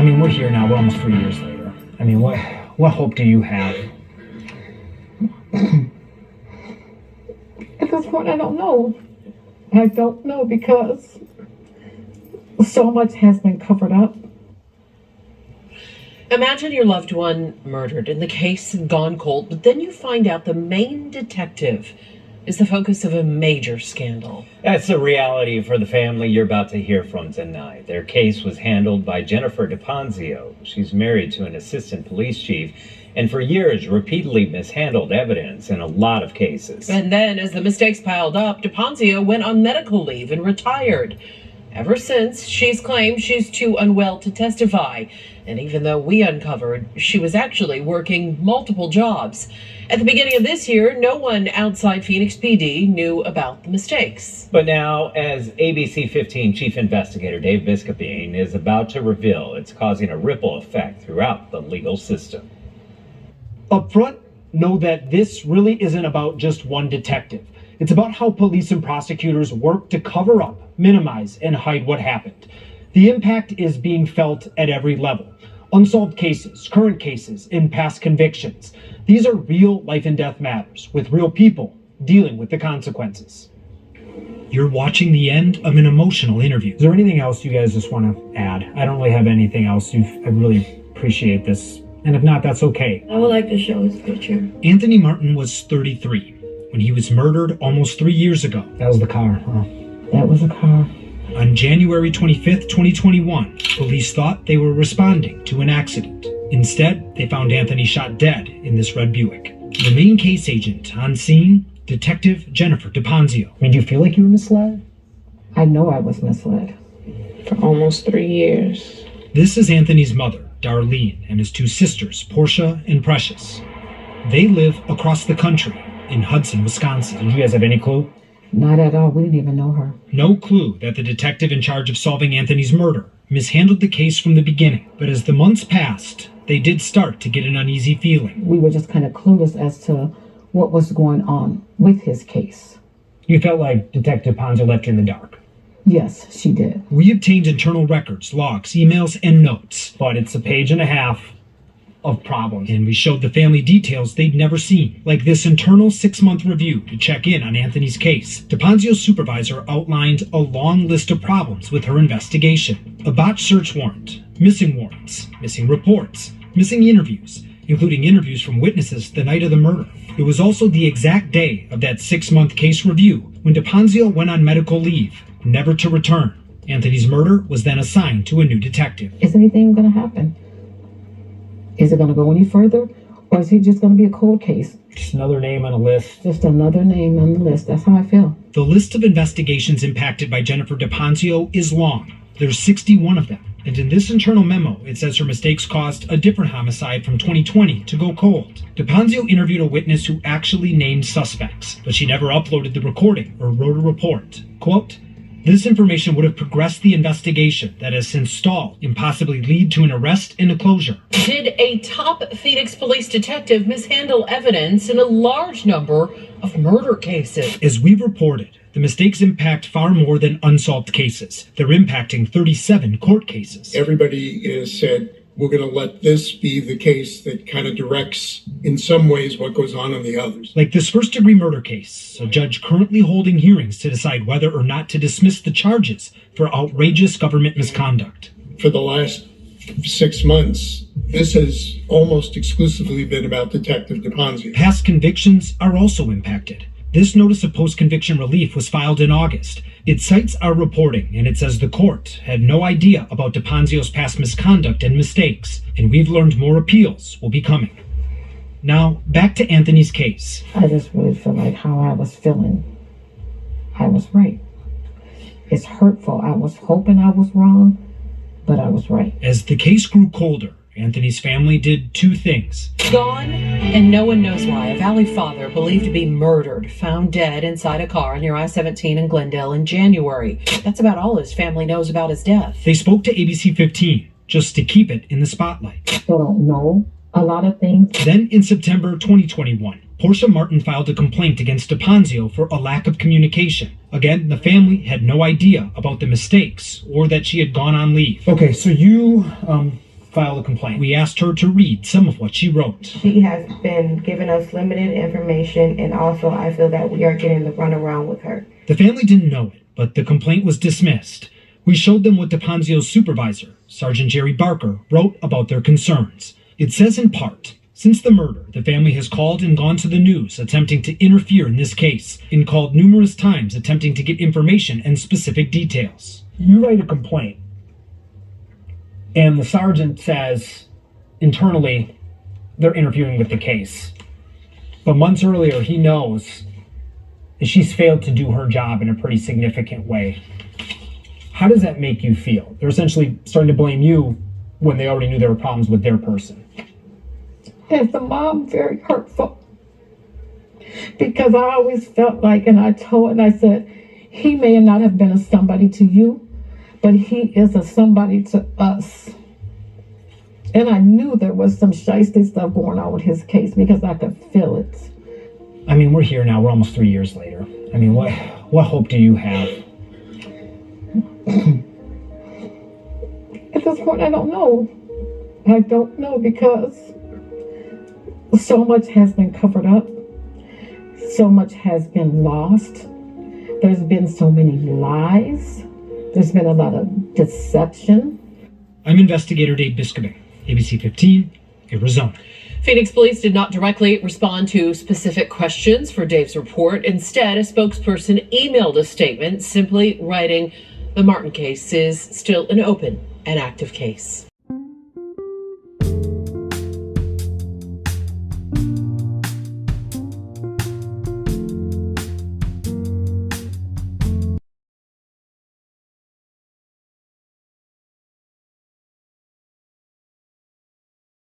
I mean, we're here now. We're almost 3 years later. I mean, what hope do you have? At this point, I don't know. I don't know because so much has been covered up. Imagine your loved one murdered and the case gone cold, but then you find out the main detective is the focus of a major scandal. That's the reality for the family you're about to hear from tonight. Their case was handled by Jennifer DePonzio. She's married to an assistant police chief and for years repeatedly mishandled evidence in a lot of cases. And then, as the mistakes piled up, DePonzio went on medical leave and retired. Ever since, she's claimed she's too unwell to testify. And even though we uncovered, she was actually working multiple jobs. At the beginning of this year, no one outside Phoenix PD knew about the mistakes. But now, as ABC 15 Chief Investigator Dave Biscopine is about to reveal, it's causing a ripple effect throughout the legal system. Up front, know that this really isn't about just one detective. It's about how police and prosecutors work to cover up, minimize, and hide what happened. The impact is being felt at every level. Unsolved cases, current cases, and past convictions. These are real life and death matters with real people dealing with the consequences. You're watching the end of an emotional interview. Is there anything else you guys just want to add? I don't really have anything else. I really appreciate this. And if not, that's okay. I would like to show his picture. Anthony Martin was 33 when he was murdered almost 3 years ago. That was the car, huh? That was a car. On January 25th, 2021, police thought they were responding to an accident. Instead, they found Anthony shot dead in this red Buick. The main case agent on scene, Detective Jennifer DePonzio. I mean, do you feel like you were misled? I know I was misled. For almost 3 years. This is Anthony's mother, Darlene, and his two sisters, Portia and Precious. They live across the country in Hudson, Wisconsin. Did you guys have any clue? Not at all. We didn't even know her. No clue that the detective in charge of solving Anthony's murder mishandled the case from the beginning. But as the months passed, they did start to get an uneasy feeling. We were just kind of clueless as to what was going on with his case. You felt like Detective Ponzo left you in the dark. Yes, she did. We obtained internal records, logs, emails, and notes. But it's a page and a half of problems. And we showed the family details they'd never seen, like this internal 6-month review to check in on Anthony's case. DePonzio's supervisor outlined a long list of problems with her investigation. A botched search warrant, missing warrants, missing reports, missing interviews, including interviews from witnesses the night of the murder. It was also the exact day of that 6-month case review when DePonzio went on medical leave, never to return. Anthony's murder was then assigned to a new detective. Is anything going to happen? Is it going to go any further? Or is it just going to be a cold case? Just another name on a list. Just another name on the list. That's how I feel. The list of investigations impacted by Jennifer DePonzio is long. There's 61 of them. And in this internal memo, it says her mistakes caused a different homicide from 2020 to go cold. DePonzio interviewed a witness who actually named suspects, but she never uploaded the recording or wrote a report. Quote, "This information would have progressed the investigation that has since stalled and possibly lead to an arrest and a closure." Did a top Phoenix police detective mishandle evidence in a large number of murder cases? As we've reported, the mistakes impact far more than unsolved cases. They're impacting 37 court cases. Everybody has said, we're going to let this be the case that kind of directs, in some ways, what goes on in the others. Like this first-degree murder case, a judge currently holding hearings to decide whether or not to dismiss the charges for outrageous government misconduct. For the last 6 months, this has almost exclusively been about Detective DePonzio. Past convictions are also impacted. This notice of post-conviction relief was filed in August. It cites our reporting, and it says the court had no idea about DePonzio's past misconduct and mistakes, and we've learned more appeals will be coming. Now, back to Anthony's case. I just really feel like how I was feeling, I was right. It's hurtful. I was hoping I was wrong, but I was right. As the case grew colder, Anthony's family did two things. Gone, and no one knows why. A Valley father believed to be murdered, found dead inside a car near I-17 in Glendale in January. That's about all his family knows about his death. They spoke to ABC 15 just to keep it in the spotlight. Still don't know a lot of things. Then in September 2021, Portia Martin filed a complaint against DePonzio for a lack of communication. Again, the family had no idea about the mistakes or that she had gone on leave. Okay, so you file a complaint. We asked her to read some of what she wrote. She has been giving us limited information, and also I feel that we are getting the runaround with her. The family didn't know it, but the complaint was dismissed. We showed them what DePonzio's supervisor, Sergeant Jerry Barker, wrote about their concerns. It says in part, since the murder, the family has called and gone to the news attempting to interfere in this case, and called numerous times attempting to get information and specific details. You write a complaint, and the sergeant says internally they're interfering with the case. But months earlier, he knows that she's failed to do her job in a pretty significant way. How does that make you feel? They're essentially starting to blame you when they already knew there were problems with their person. As a mom, very hurtful. Because I always felt like, and I told, and I said, he may not have been a somebody to you, but he is a somebody to us. And I knew there was some shiesty stuff going on with his case because I could feel it. I mean, we're here now. We're almost 3 years later. I mean, what hope do you have? At this point, I don't know. I don't know because so much has been covered up. So much has been lost. There's been so many lies. There's been a lot of deception. I'm investigator Dave Biscobing, ABC 15, Arizona. Phoenix police did not directly respond to specific questions for Dave's report. Instead, a spokesperson emailed a statement simply writing, the Martin case is still an open and active case.